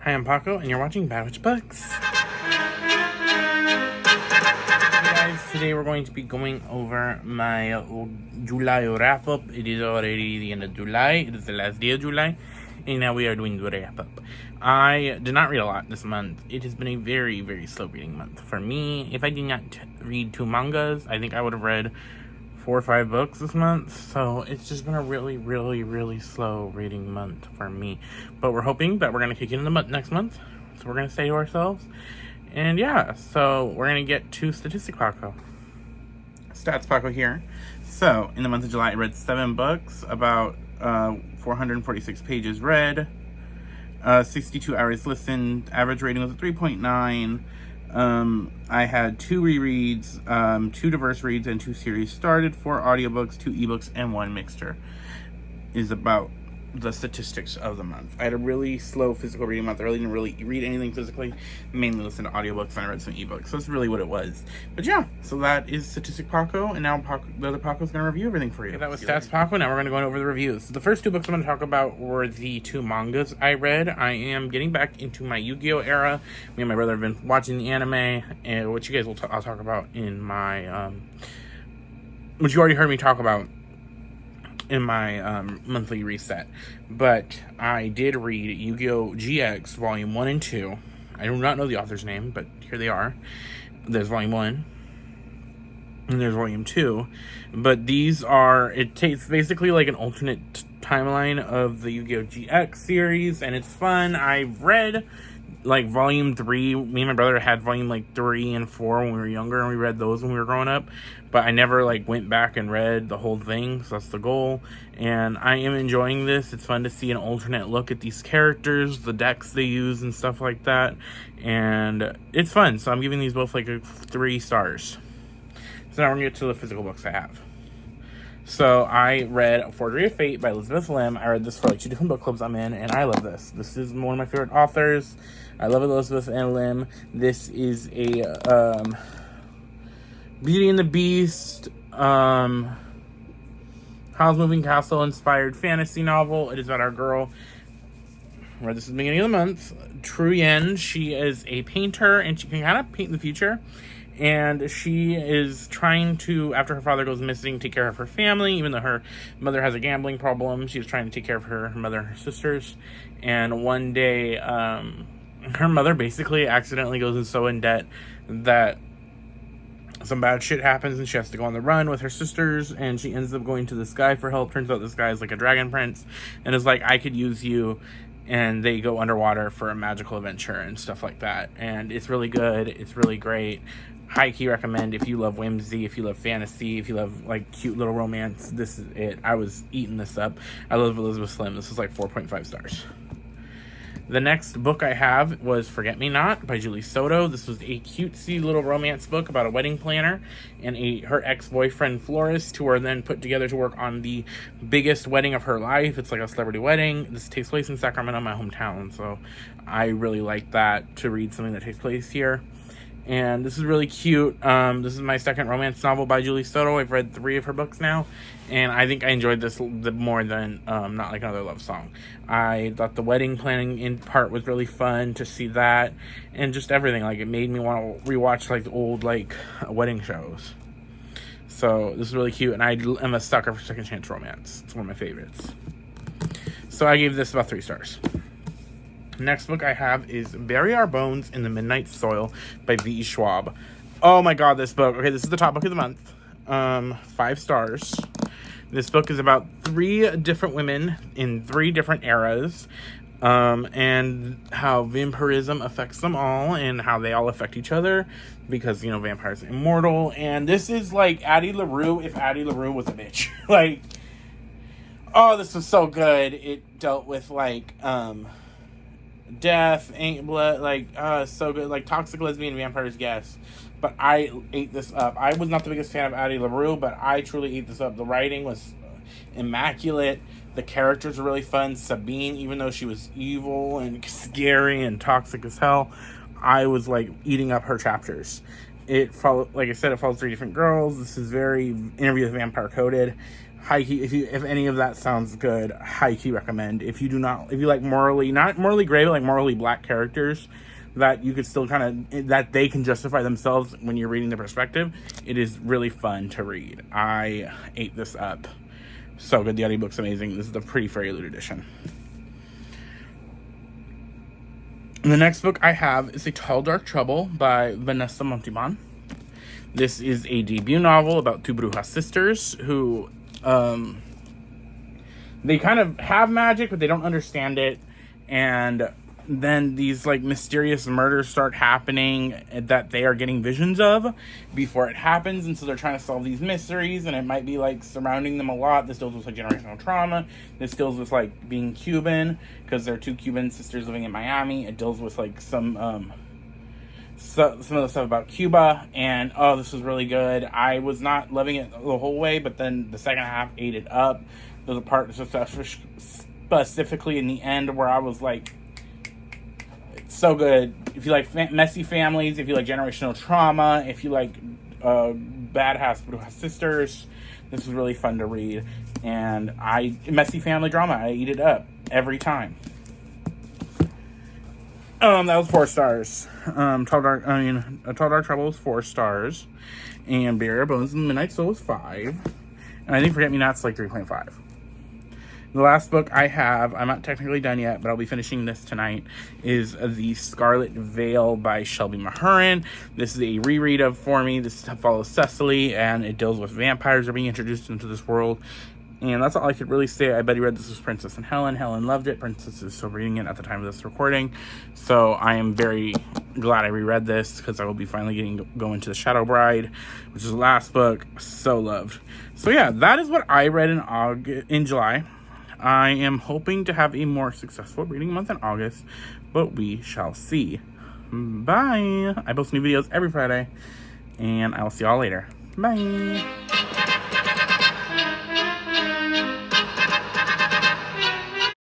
Hi, I'm Paco, and you're watching Bad Witch Books. Hey guys, today we're going to be going over my July wrap-up. It is already the end of July. It is the last day of July, and now we are doing the wrap-up. I did not read a lot this month. It has been a very, very slow reading month. For me, if I did not read 2 mangas, I think I would have read 4 or 5 books this month, so it's just been a really, really, really slow reading month for me. But we're hoping that we're going to kick it in the next month, so we're going to stay to ourselves. And yeah, so we're going to get to Statistic Paco. Stats Paco here. So, in the month of July, I read 7 books, about 446 pages read, 62 hours listened, average rating was a 3.9. I had 2 rereads, 2 diverse reads, and 2 series started, 4 audiobooks, 2 ebooks, and 1 mixture. Is about the statistics of the month. I had a really slow physical reading month. I really didn't really read anything physically, mainly listen to audiobooks, and I read some ebooks. So that's really what it was. But yeah, so that is Statistic Paco, and now the other Paco's going to review everything for you. Okay, that was Stats Paco. Now we're going to go over the reviews. The first 2 books I'm going to talk about were the 2 mangas I read. I am getting back into my Yu-Gi-Oh era. Me and my brother have been watching the anime, and which you guys will I'll talk about in my which you already heard me talk about in my monthly reset. But I did read Yu-Gi-Oh! GX Volume 1 and 2. I do not know the author's name, but here they are. There's Volume 1, and there's Volume 2. But these are, it takes basically like an alternate timeline of the Yu-Gi-Oh! GX series, and it's fun. I've read like Volume 3. Me and my brother had Volume like 3 and 4 when we were younger, and we read those when we were growing up. But I never like went back and read the whole thing, so that's the goal. And I am enjoying this. It's fun to see an alternate look at these characters, the decks they use, and stuff like that. And it's fun. So I'm giving these both like 3 stars. So now we're gonna get to the physical books I have. So I read Forgery of Fate by Elizabeth Lim. I read this for like 2 different book clubs I'm in, and I love this. This is one of my favorite authors. I love Elizabeth and Lim. This is a Beauty and the Beast, Howl's Moving Castle inspired fantasy novel. It is about our girl. I read this at the beginning of the month. Tru Yen. She is a painter, and she can kind of paint the future. And she is trying to, after her father goes missing, take care of her family. Even though her mother has a gambling problem, she's trying to take care of her mother and her sisters. And one day, her mother basically accidentally goes so in debt that some bad shit happens, and she has to go on the run with her sisters, and she ends up going to this guy for help. Turns out this guy is like a dragon prince, and is like, I could use you. And they go underwater for a magical adventure and stuff like that. And it's really good. It's really great. High key recommend if you love whimsy, if you love fantasy, if you love like cute little romance. This is it. I was eating this up. I love Elizabeth Lim. This is like 4.5 stars. The next book I have was Forget Me Not by Julie Soto. This was a cutesy little romance book about a wedding planner and her ex-boyfriend florist, who are then put together to work on the biggest wedding of her life. It's like a celebrity wedding. This takes place in Sacramento, my hometown, so I really like that, to read something that takes place here. And this is really cute. This is my second romance novel by Julie Soto. I've read 3 of her books now, and I think I enjoyed this more than Not Like Another Love Song. I thought the wedding planning in part was really fun to see that, and just everything. Like, it made me want to rewatch like the old like wedding shows. So this is really cute, and I am a sucker for second chance romance. It's one of my favorites. So I gave this about 3 stars. Next book I have is Bury Our Bones in the Midnight Soil by V.E. Schwab. Oh my god, this book. Okay, this is the top book of the month. 5 stars. This book is about 3 different women in 3 different eras, and how vampirism affects them all, and how they all affect each other, because, you know, vampires are immortal. And this is like Addie LaRue if Addie LaRue was a bitch. Like, oh, this was so good. It dealt with like, death, blood, like, so good, like toxic lesbian vampires, yes. But I ate this up. I was not the biggest fan of Addie LaRue, but I truly ate this up. The writing was immaculate. The characters were really fun. Sabine, even though she was evil and scary and toxic as hell, I was like eating up her chapters. It followed, like I said, it follows 3 different girls. This is very Interview with the Vampire coded. high key, if any of that sounds good, high key recommend. If you like not morally gray, but like morally black characters that you could still that they can justify themselves when you're reading the perspective, it is really fun to read. I ate this up. So good. The audiobook's amazing. This is the Pretty Fairy Loot edition. And the next book I have is A Tall Dark Trouble by Vanessa Montalban. This is a debut novel about two Brujas sisters who, they kind of have magic, but they don't understand it. And then these like mysterious murders start happening that they are getting visions of before it happens. And so they're trying to solve these mysteries, and it might be like surrounding them a lot. This deals with like generational trauma. This deals with like being Cuban, because they're two Cuban sisters living in Miami. It deals with like some of the stuff about Cuba, and this was really good. I was not loving it the whole way, but then the second half ate it up. There's a part specifically in the end where I was like, it's so good. If you like messy families, if you like generational trauma, if you like badass Brujas sisters, this is really fun to read. And messy family drama, I eat it up every time. That was 4 stars. A Tall Dark Trouble was 4 stars. And Bare Bones and the Midnight Soul was 5. And I think Forget Me Not's like 3.5. The last book I have, I'm not technically done yet, but I'll be finishing this tonight, is The Scarlet Veil by Shelby Mahurin. This is a reread of For Me. This follows Cecily, and it deals with vampires that are being introduced into this world. And that's all I could really say. I bet he read this with Princess and Helen. Helen loved it. Princess is still reading it at the time of this recording. So I am very glad I reread this, because I will be finally going to The Shadow Bride, which is the last book. So loved. So yeah, that is what I read in July. I am hoping to have a more successful reading month in August, but we shall see. Bye. I post new videos every Friday, and I will see y'all later. Bye.